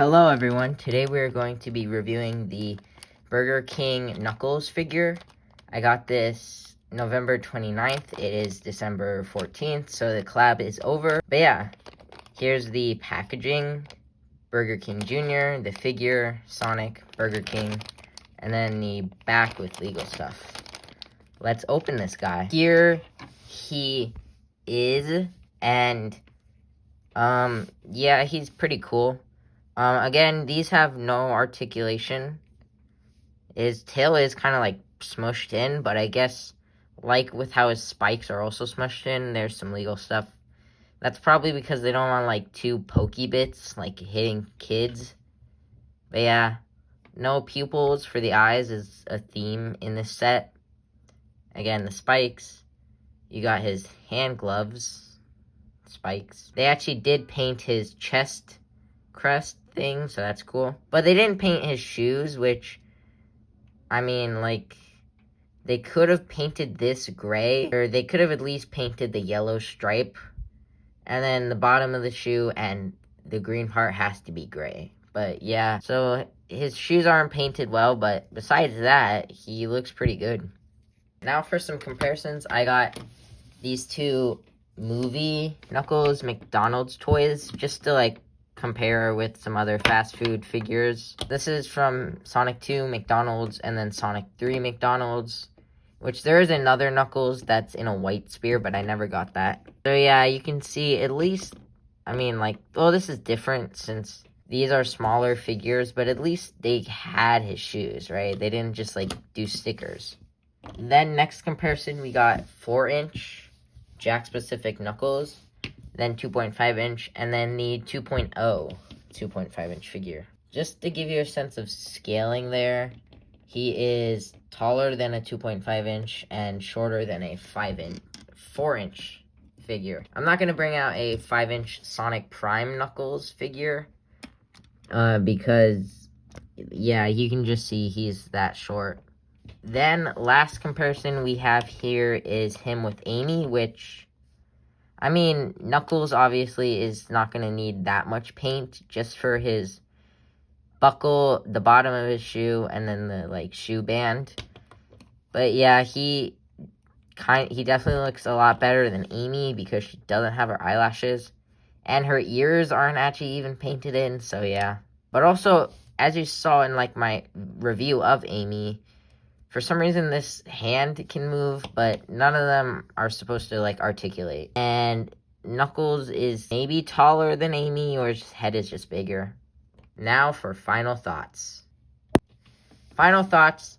Hello everyone, today we are going to be reviewing the Burger King Knuckles figure. I got this November 29th, it is December 14th, so the collab is over. But yeah, here's the packaging, Burger King Jr., the figure, Sonic, Burger King, and then the back with legal stuff. Let's open this guy. Here he is, and yeah, he's pretty cool. Again, these have no articulation. His tail is kind of like smushed in, but I guess like with how his spikes are also smushed in, there's some legal stuff. That's probably because they don't want like two pokey bits like hitting kids. But yeah, no pupils for the eyes is a theme in this set. Again, the spikes. You got his hand gloves, spikes. They actually did paint his chest crest thing, so that's cool. But they didn't paint his shoes, which, I mean, like, they could have painted this gray, or they could have at least painted the yellow stripe, and then the bottom of the shoe and the green part has to be gray. But yeah, so his shoes aren't painted well, but besides that, he looks pretty good. Now for some comparisons, I got these two movie Knuckles McDonald's toys, just to like compare with some other fast food figures. This is from Sonic 2 McDonald's and then Sonic 3 McDonald's, which there is another Knuckles that's in a white sphere, but I never got that. So yeah, you can see at least, I mean, like, well, this is different since these are smaller figures, but at least they had his shoes, right? They didn't just like do stickers. Then next comparison, we got 4-inch Jack Specific Knuckles, then 2.5-inch, and then the 2.0 2.5-inch figure. Just to give you a sense of scaling there, he is taller than a 2.5-inch and shorter than a 4-inch figure. I'm not going to bring out a 5-inch Sonic Prime Knuckles figure, because, yeah, you can just see he's that short. Then, last comparison we have here is him with Amy, which, I mean, Knuckles obviously is not going to need that much paint, just for his buckle, the bottom of his shoe, and then the, like, shoe band. But yeah, he definitely looks a lot better than Amy, because she doesn't have her eyelashes, and her ears aren't actually even painted in, so yeah. But also, as you saw in, like, my review of Amy, for some reason, this hand can move, but none of them are supposed to, like, articulate. And Knuckles is maybe taller than Amy, or his head is just bigger. Now for final thoughts. Final thoughts.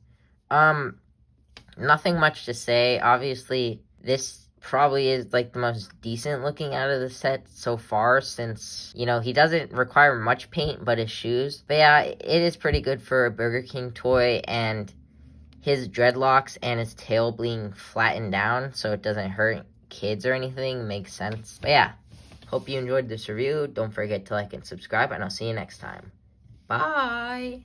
Nothing much to say. Obviously, this probably is, like, the most decent looking out of the set so far, since, you know, he doesn't require much paint but his shoes. But yeah, it is pretty good for a Burger King toy, and his dreadlocks and his tail being flattened down so it doesn't hurt kids or anything makes sense. But yeah, hope you enjoyed this review. Don't forget to like and subscribe, and I'll see you next time. Bye!